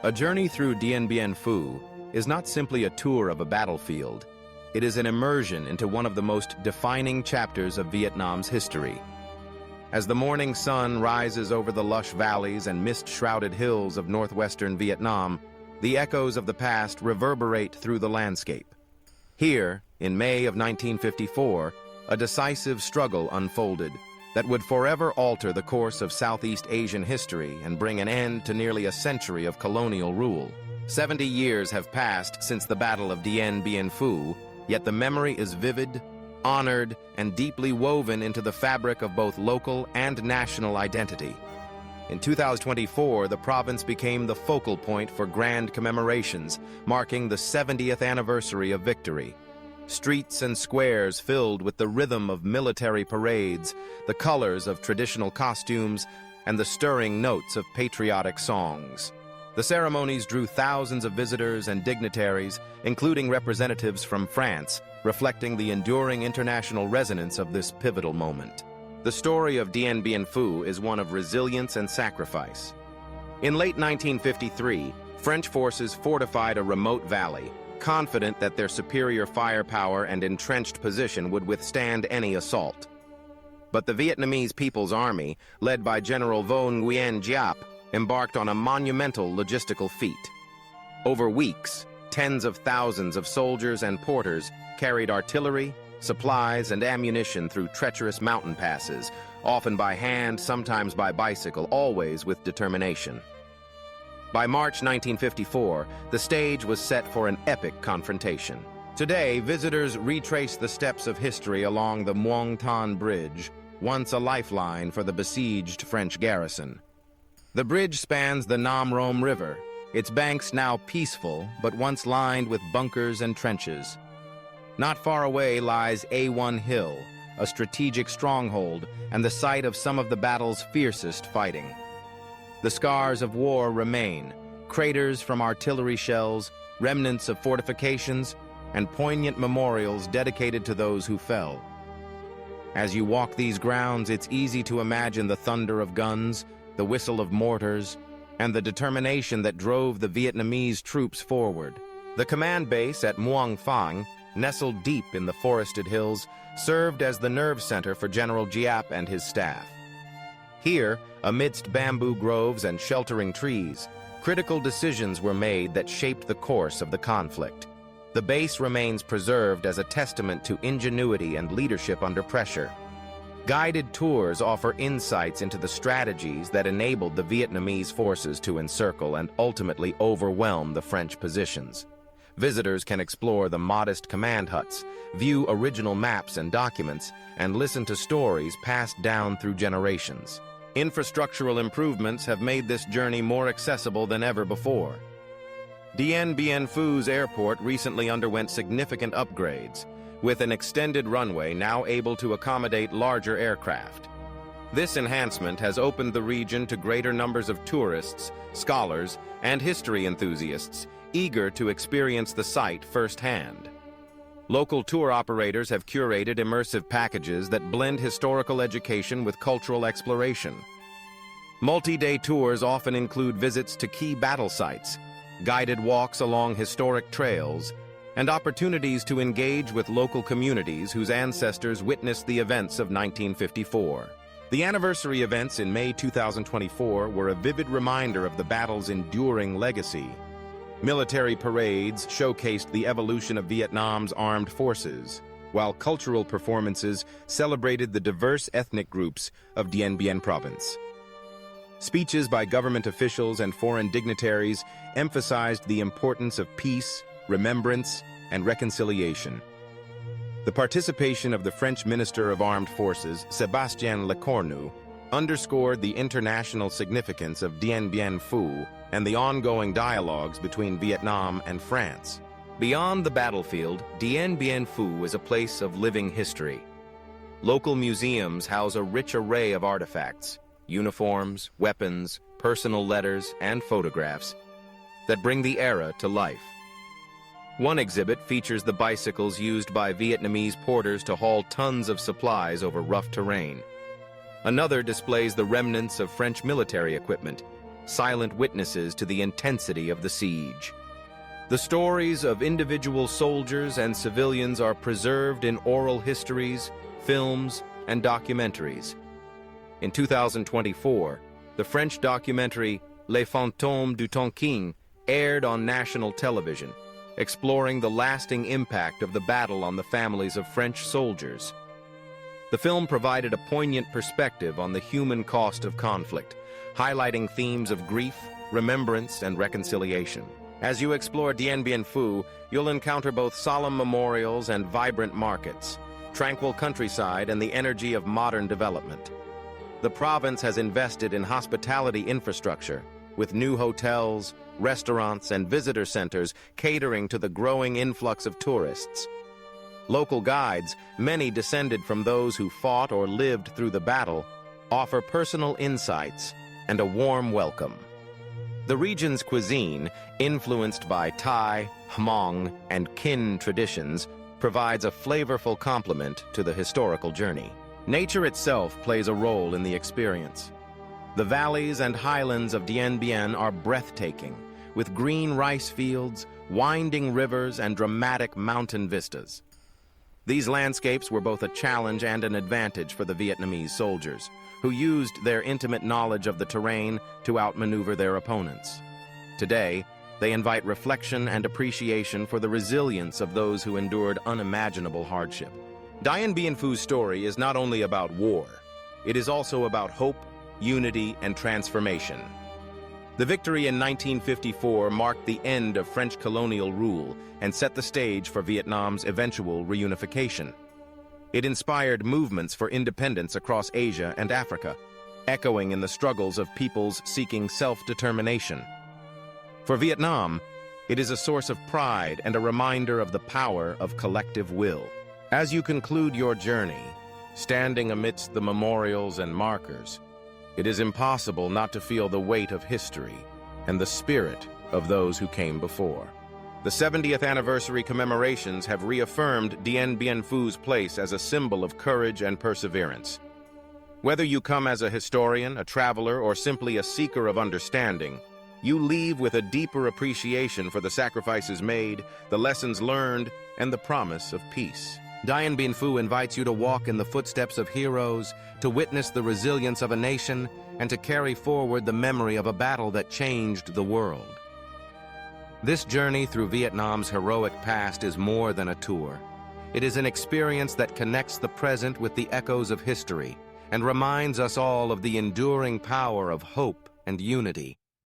A journey through Dien Bien Phu is not simply a tour of a battlefield. It is an immersion into one of the most defining chapters of Vietnam's history. As the morning sun rises over the lush valleys and mist-shrouded hills of northwestern Vietnam, the echoes of the past reverberate through the landscape. Here, in May of 1954, a decisive struggle unfolded that would forever alter the course of Southeast Asian history and bring an end to nearly a century of colonial rule. 70 years have passed since the Battle of Dien Bien Phu, yet the memory is vivid, honored, and deeply woven into the fabric of both local and national identity. In 2024, the province became the focal point for grand commemorations, marking the 70th anniversary of victory. Streets and squares filled with the rhythm of military parades, the colors of traditional costumes, and the stirring notes of patriotic songs. The ceremonies drew thousands of visitors and dignitaries, including representatives from France, reflecting the enduring international resonance of this pivotal moment. The story of Dien Bien Phu is one of resilience and sacrifice. In late 1953, French forces fortified a remote valley, confident that their superior firepower and entrenched position would withstand any assault. But the Vietnamese People's Army, led by General Vo Nguyen Giap, embarked on a monumental logistical feat. Over weeks, tens of thousands of soldiers and porters carried artillery, supplies, and ammunition through treacherous mountain passes, often by hand, sometimes by bicycle, always with determination. By March 1954, the stage was set for an epic confrontation. Today, visitors retrace the steps of history along the Muang Tan Bridge, once a lifeline for the besieged French garrison. The bridge spans the Nam Rome River, its banks now peaceful, but once lined with bunkers and trenches. Not far away lies A1 Hill, a strategic stronghold and the site of some of the battle's fiercest fighting. The scars of war remain, craters from artillery shells, remnants of fortifications, and poignant memorials dedicated to those who fell. As you walk these grounds, it's easy to imagine the thunder of guns, the whistle of mortars, and the determination that drove the Vietnamese troops forward. The command base at Muang Phang, nestled deep in the forested hills, served as the nerve center for General Giap and his staff. Here, amidst bamboo groves and sheltering trees, critical decisions were made that shaped the course of the conflict. The base remains preserved as a testament to ingenuity and leadership under pressure. Guided tours offer insights into the strategies that enabled the Vietnamese forces to encircle and ultimately overwhelm the French positions. Visitors can explore the modest command huts, view original maps and documents, and listen to stories passed down through generations. Infrastructural improvements have made this journey more accessible than ever before. Dien Bien Phu's airport recently underwent significant upgrades, with an extended runway now able to accommodate larger aircraft. This enhancement has opened the region to greater numbers of tourists, scholars, and history enthusiasts eager to experience the site firsthand. Local tour operators have curated immersive packages that blend historical education with cultural exploration. Multi-day tours often include visits to key battle sites, guided walks along historic trails, and opportunities to engage with local communities whose ancestors witnessed the events of 1954. The anniversary events in May 2024 were a vivid reminder of the battle's enduring legacy. Military parades showcased the evolution of Vietnam's armed forces, while cultural performances celebrated the diverse ethnic groups of Dien Bien Province. Speeches by government officials and foreign dignitaries emphasized the importance of peace, remembrance, and reconciliation. The participation of the French Minister of Armed Forces, Sébastien Lecornu, underscored the international significance of Dien Bien Phu and the ongoing dialogues between Vietnam and France. Beyond the battlefield, Dien Bien Phu is a place of living history. Local museums house a rich array of artifacts, uniforms, weapons, personal letters, and photographs that bring the era to life. One exhibit features the bicycles used by Vietnamese porters to haul tons of supplies over rough terrain. Another displays the remnants of French military equipment, silent witnesses to the intensity of the siege. The stories of individual soldiers and civilians are preserved in oral histories, films, and documentaries. In 2024, the French documentary Les Fantômes du Tonkin aired on national television, exploring the lasting impact of the battle on the families of French soldiers. The film provided a poignant perspective on the human cost of conflict, highlighting themes of grief, remembrance, and reconciliation. As you explore Dien Bien Phu, you'll encounter both solemn memorials and vibrant markets, tranquil countryside, and the energy of modern development. The province has invested in hospitality infrastructure, with new hotels, restaurants, and visitor centers catering to the growing influx of tourists. Local guides, many descended from those who fought or lived through the battle, offer personal insights and a warm welcome. The region's cuisine, influenced by Thai, Hmong, and Kin traditions, provides a flavorful complement to the historical journey. Nature itself plays a role in the experience. The valleys and highlands of Dien Bien are breathtaking, with green rice fields, winding rivers, and dramatic mountain vistas. These landscapes were both a challenge and an advantage for the Vietnamese soldiers, who used their intimate knowledge of the terrain to outmaneuver their opponents. Today, they invite reflection and appreciation for the resilience of those who endured unimaginable hardship. Dien Bien Phu's story is not only about war, it is also about hope, unity, and transformation. The victory in 1954 marked the end of French colonial rule and set the stage for Vietnam's eventual reunification. It inspired movements for independence across Asia and Africa, echoing in the struggles of peoples seeking self-determination. For Vietnam, it is a source of pride and a reminder of the power of collective will. As you conclude your journey, standing amidst the memorials and markers, it is impossible not to feel the weight of history and the spirit of those who came before. The 70th anniversary commemorations have reaffirmed Dien Bien Phu's place as a symbol of courage and perseverance. Whether you come as a historian, a traveler, or simply a seeker of understanding, you leave with a deeper appreciation for the sacrifices made, the lessons learned, and the promise of peace. Dien Bien Phu invites you to walk in the footsteps of heroes, to witness the resilience of a nation, and to carry forward the memory of a battle that changed the world. This journey through Vietnam's heroic past is more than a tour. It is an experience that connects the present with the echoes of history and reminds us all of the enduring power of hope and unity.